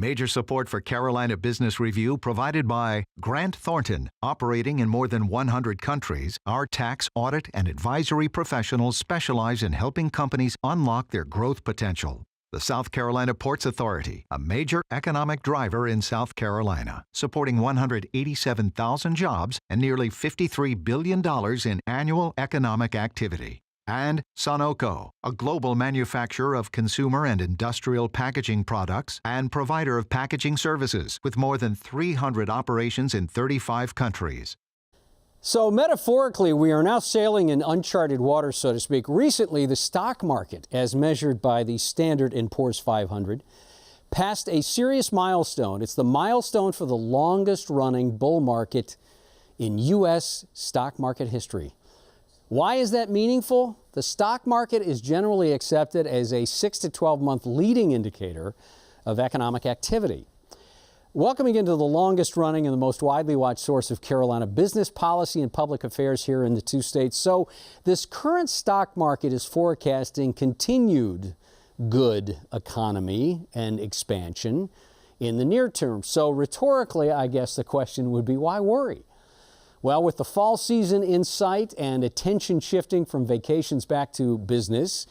Major support for Carolina Business Review provided by Grant Thornton. Operating in more than 100 countries, our tax, audit, and advisory professionals specialize in helping companies unlock their growth potential. The South Carolina Ports Authority, a major economic driver in South Carolina, supporting 187,000 jobs and nearly $53 billion in annual economic activity. And Sunoco, a global manufacturer of consumer and industrial packaging products and provider of packaging services with more than 300 operations in 35 countries. So metaphorically, we are now sailing in uncharted waters, so to speak. Recently, the stock market, as measured by the Standard & Poor's 500, passed a serious milestone. It's the milestone for the longest-running bull market in U.S. stock market history. Why is that meaningful? The stock market is generally accepted as a 6 to 12-month leading indicator of economic activity. Welcoming into the longest running and the most widely watched source of Carolina business policy and public affairs here in the two states. So this current stock market is forecasting continued good economy and expansion in the near term. So rhetorically, I guess the question would be, why worry? Well, with the fall season in sight and attention shifting from vacations back to business,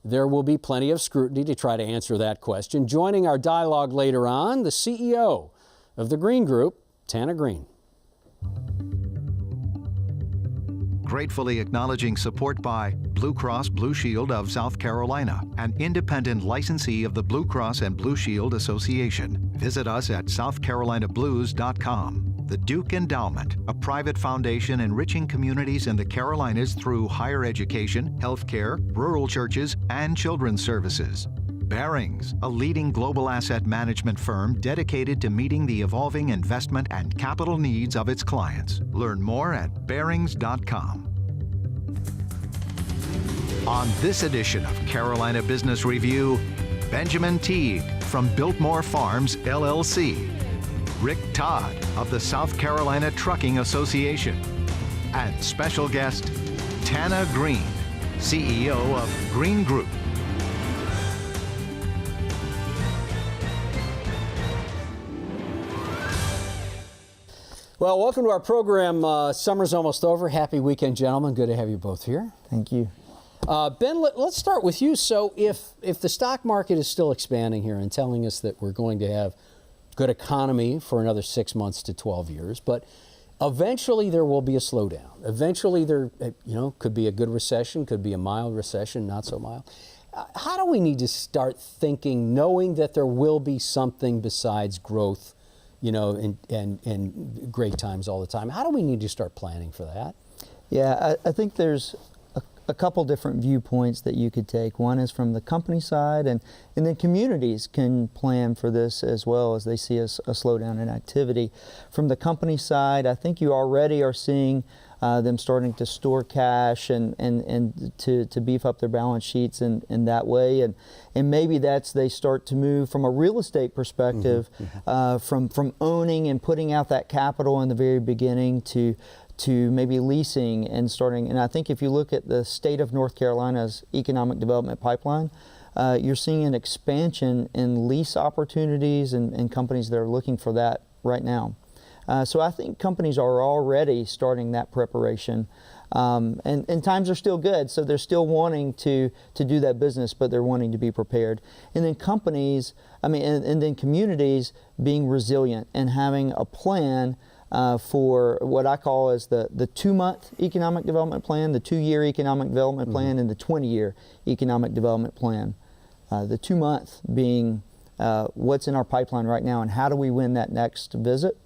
there will be plenty of scrutiny to try to answer that question. Joining our dialogue later on, the CEO of the Greene Group, Tana Greene. Gratefully acknowledging support by Blue Cross Blue Shield of South Carolina, an independent licensee of the Blue Cross and Blue Shield Association. Visit us at southcarolinablues.com. The Duke Endowment, a private foundation enriching communities in the Carolinas through higher education, healthcare, rural churches, and children's services. Barings, a leading global asset management firm dedicated to meeting the evolving investment and capital needs of its clients. Learn more at barings.com. On this edition of Carolina Business Review, Benjamin Teague from Biltmore Farms LLC, Rick Todd of the South Carolina Trucking Association, and special guest Tana Greene, CEO of Greene Group. Well, welcome to our program. Summer's almost over. Happy weekend, gentlemen. Good to have you both here. Thank you. Ben, let's start with you. So if the stock market is still expanding here and telling us that we're going to have good economy for another 6 months to 12 years, but eventually there will be a slowdown. Eventually there, could be a good recession, could be a mild recession, not so mild. How do we need to start thinking, knowing that there will be something besides growth, and great times all the time? How do we need to start planning for that? Yeah, I think there's a couple different viewpoints that you could take. One is from the company side, and then communities can plan for this as well as they see a slowdown in activity. From the company side, I think you already are seeing them starting to store cash and to beef up their balance sheets in that way. And maybe they start to move from a real estate perspective, from owning and putting out that capital in the very beginning to maybe leasing and starting. And I think if you look at the state of North Carolina's economic development pipeline, you're seeing an expansion in lease opportunities and companies that are looking for that right now. So I think companies are already starting that preparation. And times are still good, so they're still wanting to do that business, but they're wanting to be prepared. And then companies, and then communities being resilient and having a plan for what I call as the 2-month economic development plan, the 2-year economic development plan, and the 20-year economic development plan. The 2-month being what's in our pipeline right now and how do we win that next visit.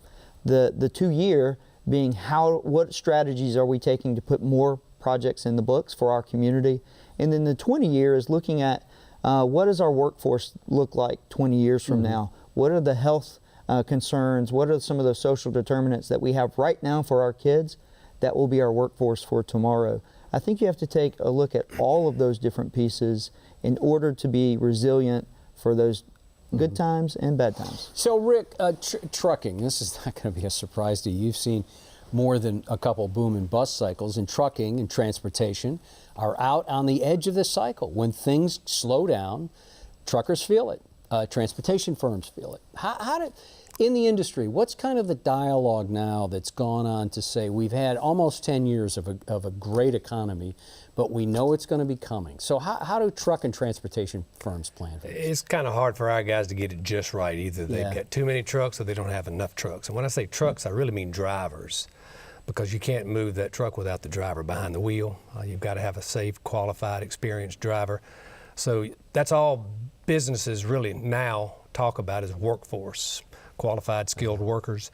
The 2-year being what strategies are we taking to put more projects in the books for our community. And then the 20-year is looking at what does our workforce look like 20 years from now? What are the health concerns? What are some of those social determinants that we have right now for our kids that will be our workforce for tomorrow? I think you have to take a look at all of those different pieces in order to be resilient for those good times and bad times. So Rick, trucking, this is not going to be a surprise to you. You've seen more than a couple boom and bust cycles, and trucking and transportation are out on the edge of this cycle. When things slow down, truckers feel it. Transportation firms feel it. In the industry, what's kind of the dialogue now that's gone on to say we've had almost 10 years of a great economy, but we know it's going to be coming. So how do truck and transportation firms plan for this? It's kind of hard for our guys to get it just right. Either they've got too many trucks or they don't have enough trucks. And when I say trucks, I really mean drivers, because you can't move that truck without the driver behind the wheel. You've got to have a safe, qualified, experienced driver. So that's all businesses really now talk about is workforce, qualified, skilled workers.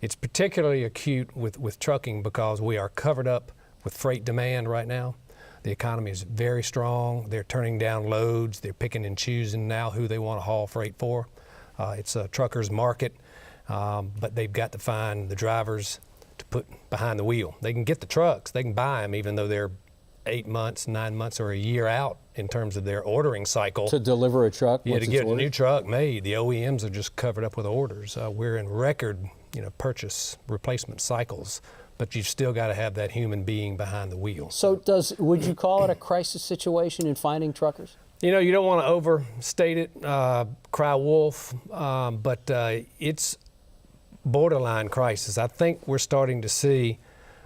It's particularly acute with trucking because we are covered up with freight demand right now. The economy is very strong. They're turning down loads. They're picking and choosing now who they want to haul freight for. It's a trucker's market, but they've got to find the drivers to put behind the wheel. They can get the trucks. They can buy them even though they're 8 months, 9 months, or a year out in terms of their ordering cycle. To deliver a truck? Yeah, to get a new truck made. The OEMs are just covered up with orders. We're in record, purchase replacement cycles, but you've still got to have that human being behind the wheel. So would you call it a crisis situation in finding truckers? You don't want to overstate it, cry wolf, but it's borderline crisis. I think we're starting to see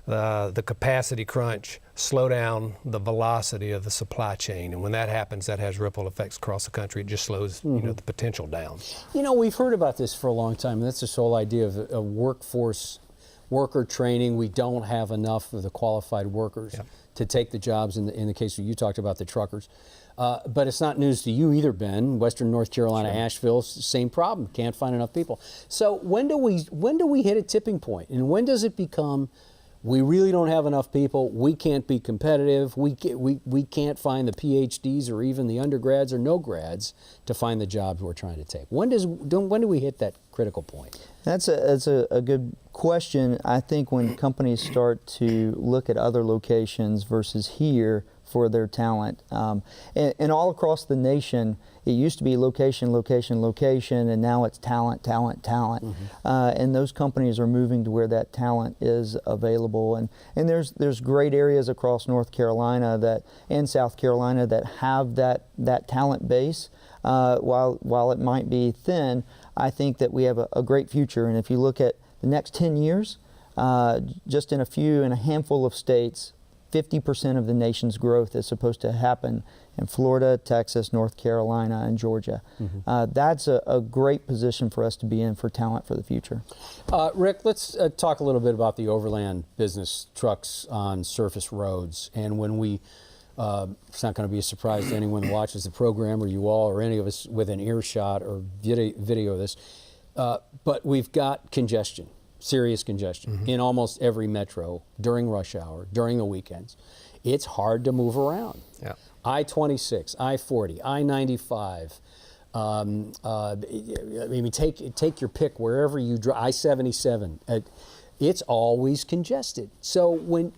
the capacity crunch slow down the velocity of the supply chain, and when that happens, that has ripple effects across the country. It just slows the potential down. We've heard about this for a long time, and that's this whole idea of a worker training. We don't have enough of the qualified workers to take the jobs in the case where you talked about the truckers. But it's not news to you either, Ben. Western North Carolina, sure. Asheville, same problem. Can't find enough people. So when do we hit a tipping point, and when does it become we really don't have enough people, we can't be competitive, we can't find the PhDs or even the undergrads or no grads to find the jobs we're trying to take? When do we hit that critical point? That's a good question. I think when companies start to look at other locations versus here for their talent, and all across the nation, it used to be location, location, location, and now it's talent, talent, talent. Mm-hmm. And those companies are moving to where that talent is available. And there's great areas across North Carolina and South Carolina that have that talent base. While it might be thin, I think that we have a great future. And if you look at the next 10 years, just in a handful of states, 50% of the nation's growth is supposed to happen in Florida, Texas, North Carolina, and Georgia. Mm-hmm. That's a great position for us to be in for talent for the future. Rick, let's talk a little bit about the overland business, trucks on surface roads. And when it's not going to be a surprise to anyone who watches the program, or you all, or any of us with an earshot or video of this, but we've got congestion. Serious congestion in almost every metro during rush hour, during the weekends. It's hard to move around. Yeah. I-26, I-40, I-95. Take your pick wherever you drive. I-77. It's always congested. So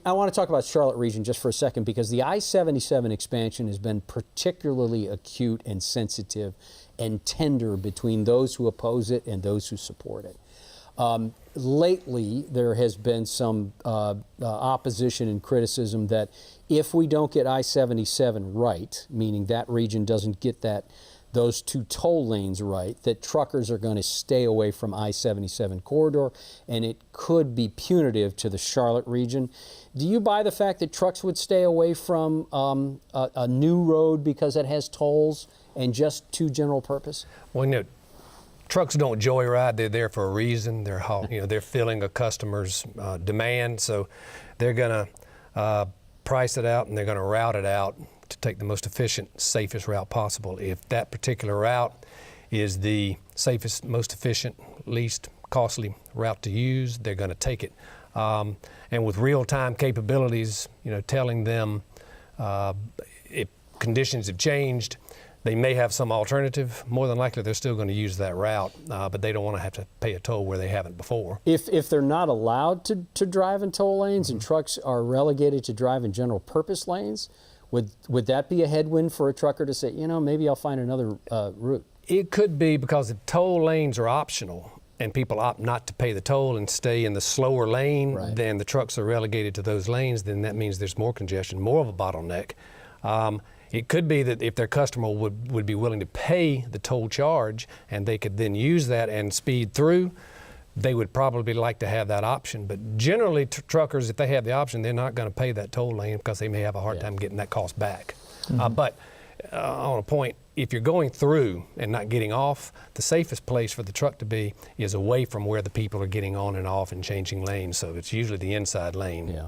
I want to talk about Charlotte region just for a second, because the I-77 expansion has been particularly acute and sensitive and tender between those who oppose it and those who support it. Lately, there has been some opposition and criticism that if we don't get I-77 right, meaning that region doesn't get those two toll lanes right, that truckers are going to stay away from I-77 corridor, and it could be punitive to the Charlotte region. Do you buy the fact that trucks would stay away from a new road because it has tolls and just to general purpose? Well, trucks don't joyride. They're there for a reason. They're filling a customer's demand, so they're going to price it out and they're going to route it out to take the most efficient, safest route possible. If that particular route is the safest, most efficient, least costly route to use, they're going to take it. And with real-time capabilities, telling them if conditions have changed, they may have some alternative. More than likely, they're still going to use that route, but they don't want to have to pay a toll where they haven't before. If they're not allowed to drive in toll lanes and trucks are relegated to drive in general purpose lanes, would that be a headwind for a trucker to say, maybe I'll find another route? It could be, because if toll lanes are optional and people opt not to pay the toll and stay in the slower lane, then the trucks are relegated to those lanes, then that means there's more congestion, more of a bottleneck. It could be that if their customer would be willing to pay the toll charge and they could then use that and speed through, they would probably like to have that option. But generally, truckers, if they have the option, they're not going to pay that toll lane because they may have a hard time getting that cost back. But on a point, if you're going through and not getting off, the safest place for the truck to be is away from where the people are getting on and off and changing lanes. So it's usually the inside lane. Yeah.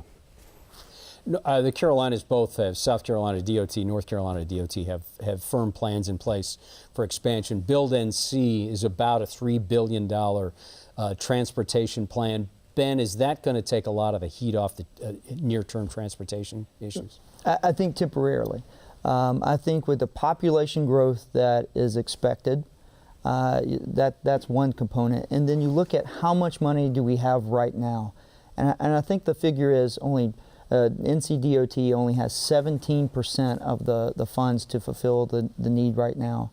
The Carolinas both have, South Carolina DOT, North Carolina DOT have firm plans in place for expansion. Build NC is about a $3 billion transportation plan. Ben, is that going to take a lot of the heat off the near-term transportation issues? I think temporarily. I think with the population growth that is expected, that's one component. And then you look at how much money do we have right now. And I think the figure is only NCDOT only has 17% of the funds to fulfill the need right now.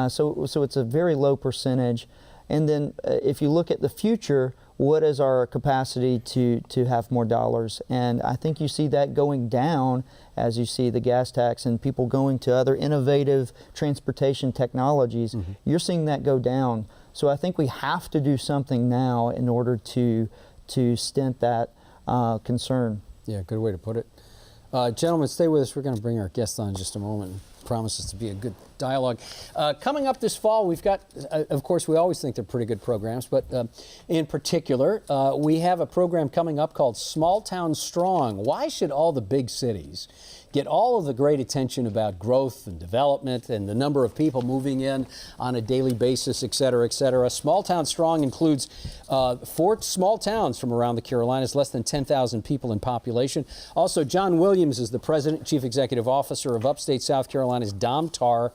So it's a very low percentage. And then if you look at the future, what is our capacity to have more dollars? And I think you see that going down as you see the gas tax and people going to other innovative transportation technologies. You're seeing that go down. So I think we have to do something now in order to stint that concern. Yeah, good way to put it. Gentlemen, stay with us. We're going to bring our guest on in just a moment. Promises to be a good dialogue. Coming up this fall, we've got, of course, we always think they're pretty good programs, but in particular, we have a program coming up called Small Town Strong. Why should all the big cities get all of the great attention about growth and development and the number of people moving in on a daily basis, et cetera, et cetera? Small Town Strong includes 4 small towns from around the Carolinas, less than 10,000 people in population. Also, John Williams is the President, Chief Executive Officer of Upstate South Carolina's DOMTAR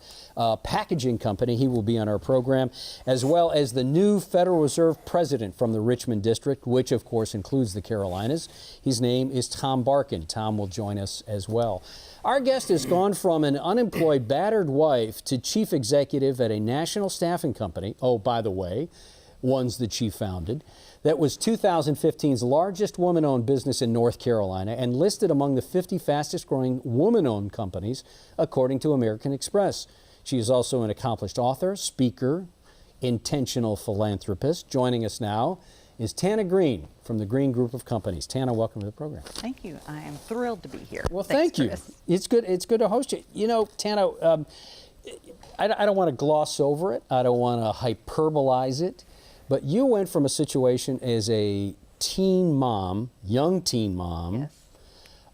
packaging company. He will be on our program, as well as the new Federal Reserve President from the Richmond District, which of course includes the Carolinas. His name is Tom Barkin. Tom will join us as well. Our guest has gone from an unemployed, battered wife to chief executive at a national staffing company. Oh, by the way, one's that she founded. That was 2015's largest woman-owned business in North Carolina and listed among the 50 fastest-growing woman-owned companies, according to American Express. She is also an accomplished author, speaker, intentional philanthropist. Joining us now is Tana Greene from the Greene Group of Companies. Tana, welcome to the program. Thank you. I am thrilled to be here. Well, Thanks, thank you. Chris. It's good to host you. You know, Tana, I don't want to gloss over it. I don't want to hyperbolize it. But you went from a situation as a teen mom, young teen mom,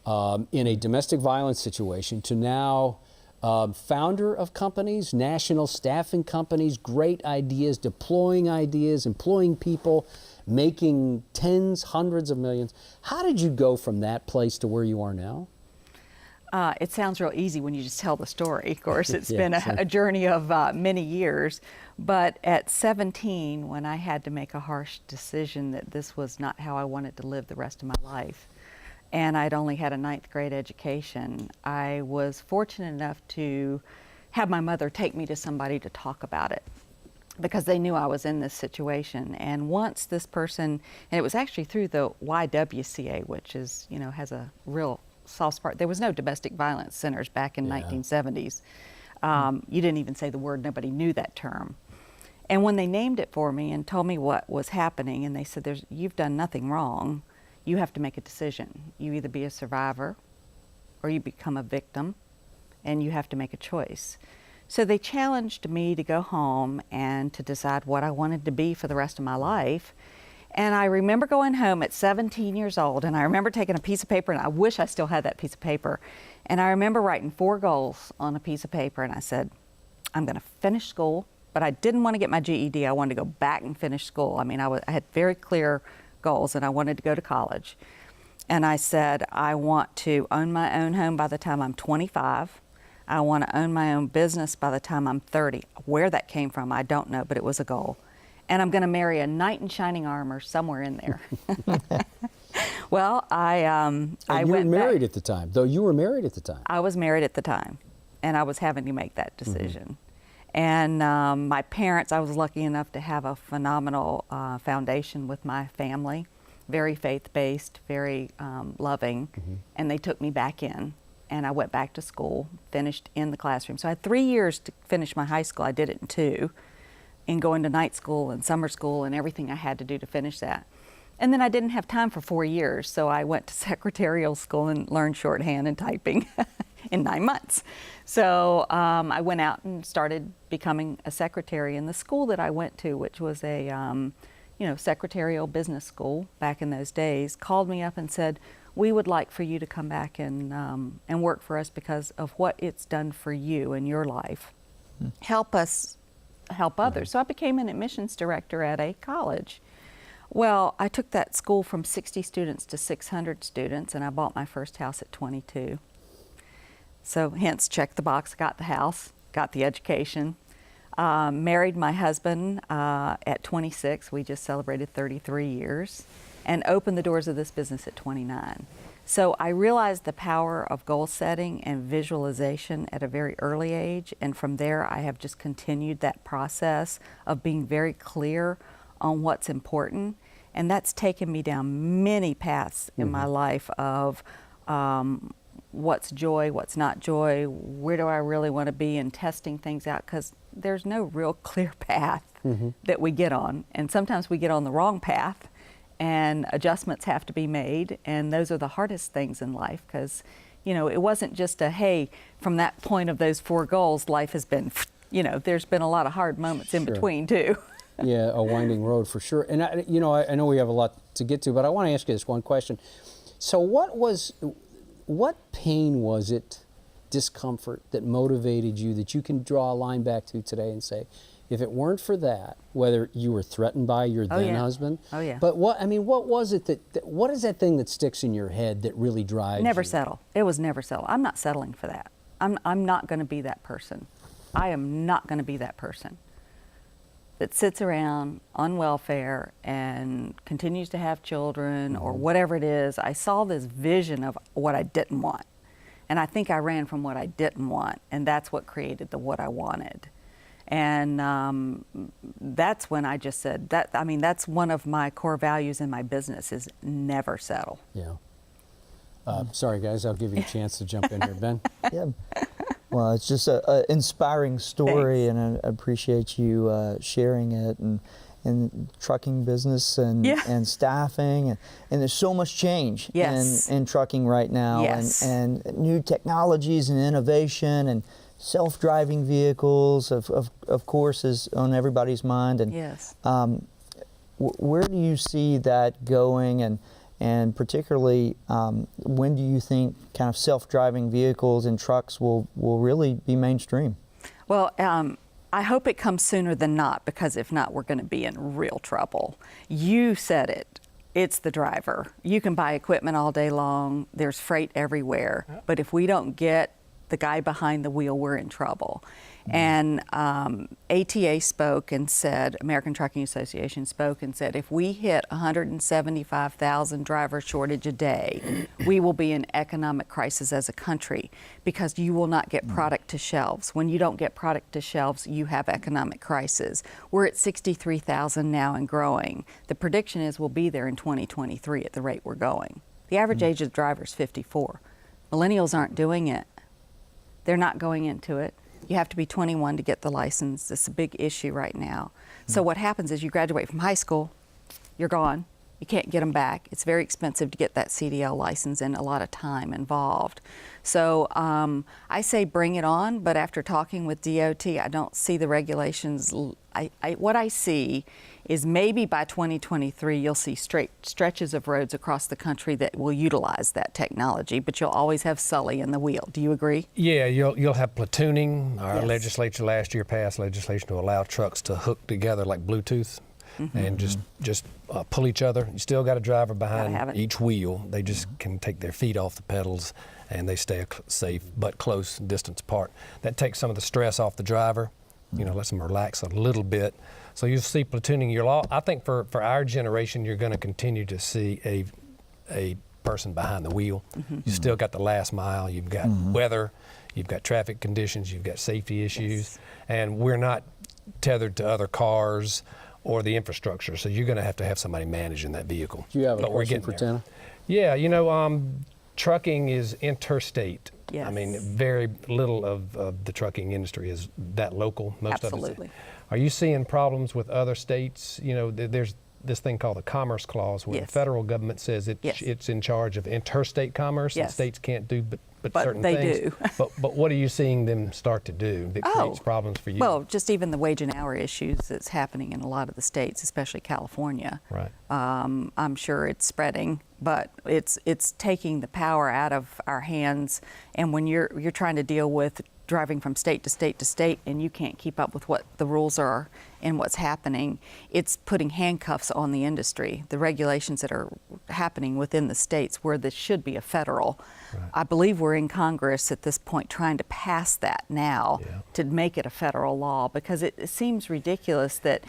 Yes. In a domestic violence situation to now founder of companies, national staffing companies, great ideas, deploying ideas, employing people, making tens, hundreds of millions. How did you go from that place to where you are now? It sounds real easy when you just tell the story. Of course, it's Yeah, been sure. a journey of many years. But at 17, when I had to make a harsh decision that this was not how I wanted to live the rest of my life, and I'd only had a 9th grade education, I was fortunate enough to have my mother take me to somebody to talk about it, because they knew I was in this situation. And once this person, and it was actually through the YWCA, which is, you know, has a real soft spot. There was no domestic violence centers back in 1970s. You didn't even say the word, nobody knew that term. And when they named it for me and told me what was happening, and they said, you've done nothing wrong, you have to make a decision. You either be a survivor or you become a victim, and you have to make a choice. So they challenged me to go home and to decide what I wanted to be for the rest of my life. And I remember going home at 17 years old, and I remember taking a piece of paper, and I wish I still had that piece of paper. And I remember writing 4 goals on a piece of paper, and I said, I'm going to finish school, but I didn't want to get my GED. I wanted to go back and finish school. I mean, I had very clear goals, and I wanted to go to college. And I said, I want to own my own home by the time I'm 25. I want to own my own business by the time I'm 30. Where that came from, I don't know, but it was a goal. And I'm going to marry a knight in shining armor somewhere in there. Well, And you were married at the time, though you were married at the time. I was married at the time, and I was having to make that decision. And my parents, I was lucky enough to have a phenomenal foundation with my family, very faith-based, very loving, and they took me back in. and I went back to school, finished in the classroom. So I had 3 years to finish my high school. I did it in 2, in going to night school and summer school and everything I had to do to finish that. And then I didn't have time for 4 years, so I went to secretarial school and learned shorthand and typing in 9 months. So I went out and started becoming a secretary. And the school that I went to, which was a secretarial business school back in those days, called me up and said, we would like for you to come back and work for us because of what it's done for you in your life. Help us help others. So I became an admissions director at a college. Well, I took that school from 60 students to 600 students, and I bought my first house at 22. So hence, check the box, got the house, got the education, married my husband at 26. We just celebrated 33 years, and opened the doors of this business at 29. So I realized the power of goal setting and visualization at a very early age, and from there I have just continued that process of being very clear on what's important, and that's taken me down many paths in my life of what's joy, what's not joy, where do I really want to be, and testing things out, because there's no real clear path that we get on, and sometimes we get on the wrong path and adjustments have to be made, and those are the hardest things in life, because it wasn't just a, hey, from that point of those 4 goals, life has been, there's been a lot of hard moments in between too. Yeah, a winding road for sure. And I know we have a lot to get to, but I want to ask you this one question. So what pain was it, discomfort, that motivated you, that you can draw a line back to today and say, if it weren't for that, whether you were threatened by your then husband, but what was it what is that thing that sticks in your head that really drives Never you? settle. It was never settle. I'm not settling for that. I'm not going to be that person. I am not going to be that person that sits around on welfare and continues to have children or whatever it is. I saw this vision of what I didn't want. And I think I ran from what I didn't want, and that's what created the what I wanted. And that's when I just said, that's one of my core values in my business, is never settle. Yeah. Sorry, guys, I'll give you a chance to jump in here. Ben? Yeah. Well, it's just an inspiring story. Thanks. And I appreciate you sharing it, and trucking business and staffing, and there's so much change in trucking right now, and new technologies and innovation, and self-driving vehicles of course is on everybody's mind. And where do you see that going, and particularly when do you think kind of self-driving vehicles and trucks will really be mainstream? Well, I hope it comes sooner than not, because if not, we're going to be in real trouble. You said it. It's the driver. You can buy equipment all day long. There's freight everywhere. But if we don't get the guy behind the wheel, we're in trouble. And ATA spoke and said, American Trucking Association spoke and said, if we hit 175,000 driver shortage a day, we will be in economic crisis as a country, because you will not get product to shelves. When you don't get product to shelves, you have economic crisis. We're at 63,000 now and growing. The prediction is we'll be there in 2023 at the rate we're going. The average age of the driver is 54. Millennials aren't doing it. They're not going into it. You have to be 21 to get the license. It's a big issue right now. So what happens is you graduate from high school, you're gone. You can't get them back. It's very expensive to get that CDL license and a lot of time involved. So I say bring it on, but after talking with DOT, I don't see the regulations. What I see is maybe by 2023 you'll see straight stretches of roads across the country that will utilize that technology, but you'll always have Sully in the wheel. Do you agree? Yeah, you'll have platooning. Our legislature last year passed legislation to allow trucks to hook together like Bluetooth and just pull each other. You still got a driver behind each wheel. They just can take their feet off the pedals and they stay safe but close distance apart. That takes some of the stress off the driver, lets them relax a little bit. So you'll see platooning. I think for our generation, you're going to continue to see a person behind the wheel. You still got the last mile. You've got weather. You've got traffic conditions. You've got safety issues. And we're not tethered to other cars or the infrastructure. So you're going to have somebody managing that vehicle. Do you have a question for Tana? Yeah, trucking is interstate Yes. I mean, very little of the trucking industry is that local. Most Absolutely. of it. Are you seeing problems with other states? You know, there's this thing called the Commerce Clause, where Yes. the federal government says it's in charge of interstate commerce, and Yes. states can't do but certain they things. do. but what are you seeing them start to do that creates problems for you? Well, just even the wage and hour issues that's happening in a lot of the states, especially California. Right. I'm sure it's spreading, but it's taking the power out of our hands. And when you're trying to deal with driving from state to state to state, and you can't keep up with what the rules are and what's happening, it's putting handcuffs on the industry. The regulations that are happening within the states where this should be a federal. Right. I believe we're in Congress at this point trying to pass that now to make it a federal law, because it seems ridiculous that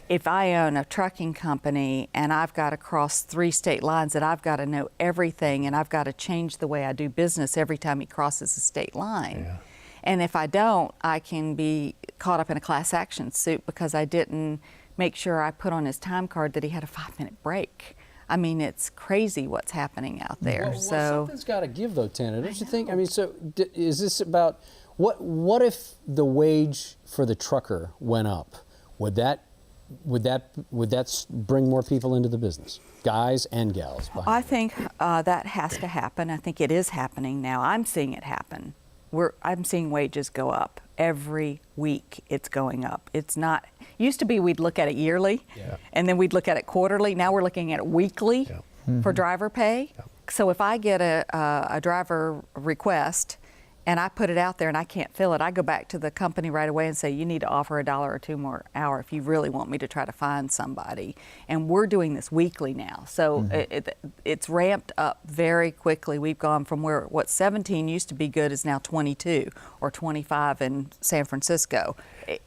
if I own a trucking company and I've got to cross 3 state lines, that I've got to know everything and I've got to change the way I do business every time he crosses a state line. Yeah. And if I don't, I can be caught up in a class action suit because I didn't make sure I put on his time card that he had a 5-minute break. I mean, it's crazy what's happening out there. Well, So something's got to give, though, Tana. Don't you think? I mean, so is this about what if the wage for the trucker went up? Would that bring more people into the business, guys and gals? I think that has to happen. I think it is happening now. I'm seeing it happen. I'm seeing wages go up every week. It's going up. It's not. Used to be we'd look at it yearly, and then we'd look at it quarterly. Now we're looking at it weekly for driver pay. So if I get a driver request and I put it out there and I can't fill it, I go back to the company right away and say, you need to offer $1 or $2 more hour if you really want me to try to find somebody. And we're doing this weekly now. So it's ramped up very quickly. We've gone from what 17 used to be good is now 22 or 25 in San Francisco.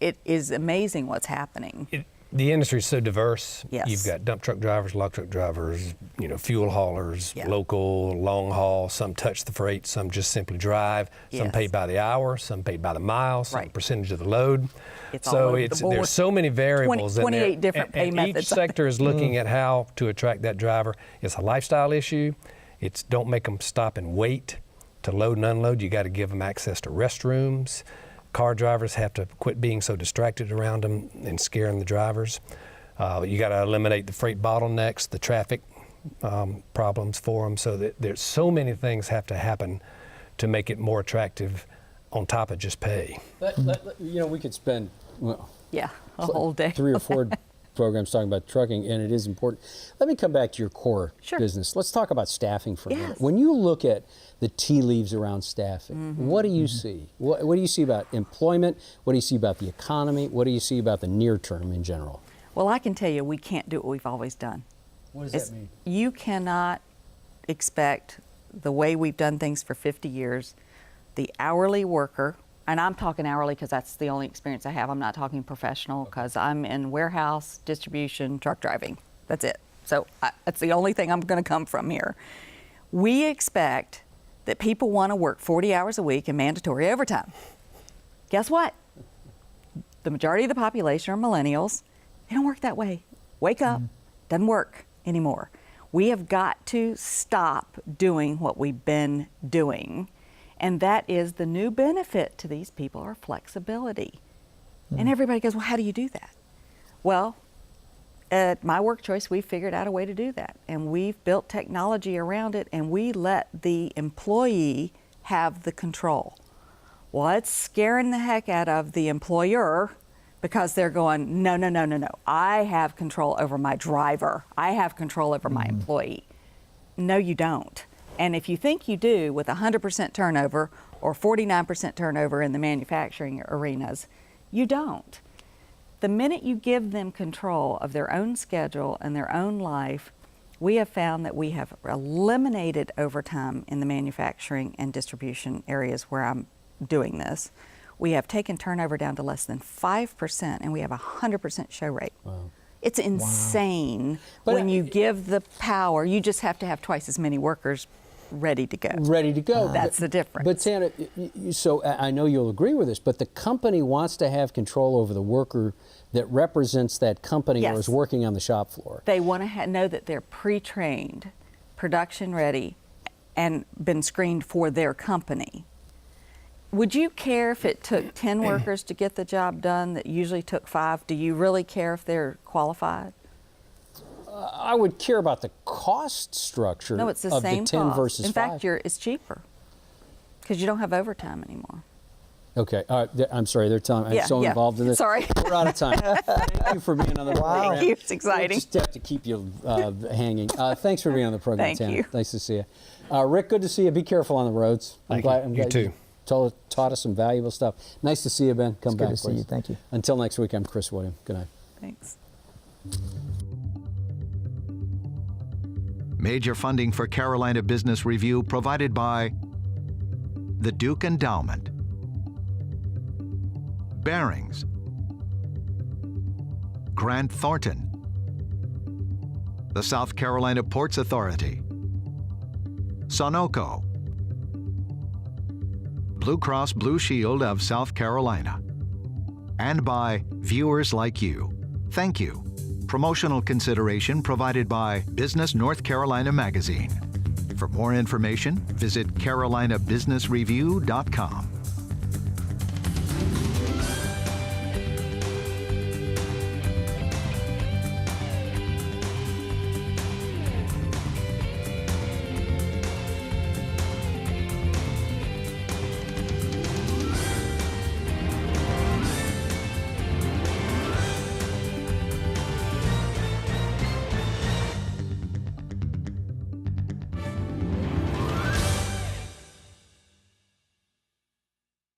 It is amazing what's happening. The industry is so diverse. Yes. You've got dump truck drivers, log truck drivers, fuel haulers, local, long haul. Some touch the freight, some just simply drive. Some pay by the hour, some pay by the mile, some percentage of the load. It's all over the board. There's so many variables. 28 different pay and methods. Each sector is looking at how to attract that driver. It's a lifestyle issue. It's don't make them stop and wait to load and unload. You got to give them access to restrooms. Car drivers have to quit being so distracted around them and scaring the drivers. You got to eliminate the freight bottlenecks, the traffic problems for them. So that there's so many things have to happen to make it more attractive on top of just pay. We could spend a whole day. 3 or 4 programs talking about trucking, and it is important. Let me come back to your core business. Let's talk about staffing for a minute. When you look at the tea leaves around staffing, what do you see? What do you see about employment? What do you see about the economy? What do you see about the near term in general? Well, I can tell you we can't do what we've always done. What does that mean? You cannot expect the way we've done things for 50 years, the hourly worker, and I'm talking hourly because that's the only experience I have. I'm not talking professional because I'm in warehouse, distribution, truck driving. That's it. So that's the only thing I'm going to come from here. We expect that people want to work 40 hours a week and mandatory overtime. Guess what? The majority of the population are millennials. They don't work that way. Wake up. Doesn't work anymore. We have got to stop doing what we've been doing. And that is the new benefit to these people are flexibility. And everybody goes, well, how do you do that? Well, at My Work Choice, we figured out a way to do that. And we've built technology around it, and we let the employee have the control. Well, it's scaring the heck out of the employer because they're going, no. I have control over my driver. I have control over my employee. No, you don't. And if you think you do with 100% turnover or 49% turnover in the manufacturing arenas, you don't. The minute you give them control of their own schedule and their own life, we have found that we have eliminated overtime in the manufacturing and distribution areas where I'm doing this. We have taken turnover down to less than 5%, and we have a 100% show rate. Wow. It's insane when you give the power. You just have to have twice as many workers ready to go. Ready to go. That's the difference. But Tana, so I know you'll agree with this, but the company wants to have control over the worker that represents that company or is working on the shop floor. They want to know that they're pre-trained, production ready, and been screened for their company. Would you care if it took 10 workers to get the job done that usually took 5? Do you really care if they're qualified? I would care about the cost structure No, it's the of same the 10 cost. versus In 5. fact, it's cheaper because you don't have overtime anymore. Okay, I'm sorry, they're telling me I'm so Yeah. involved in this. Sorry. We're out of time. Thank you for being on the program. Thank you. It's exciting. We'll just have to keep you hanging. Thanks for being on the program, Thank Tana. you. Nice to see you. Rick, good to see you. Be careful on the roads. Thank you. I'm glad You you too. taught us some valuable stuff. Nice to see you, Ben. Come It's back, good to see please. you. Thank you. Until next week, I'm Chris William. Good night. Thanks. Major funding for Carolina Business Review provided by the Duke Endowment, Barings, Grant Thornton, the South Carolina Ports Authority, Sunoco, Blue Cross Blue Shield of South Carolina, and by viewers like you. Thank you. Promotional consideration provided by Business North Carolina Magazine. For more information, visit carolinabusinessreview.com.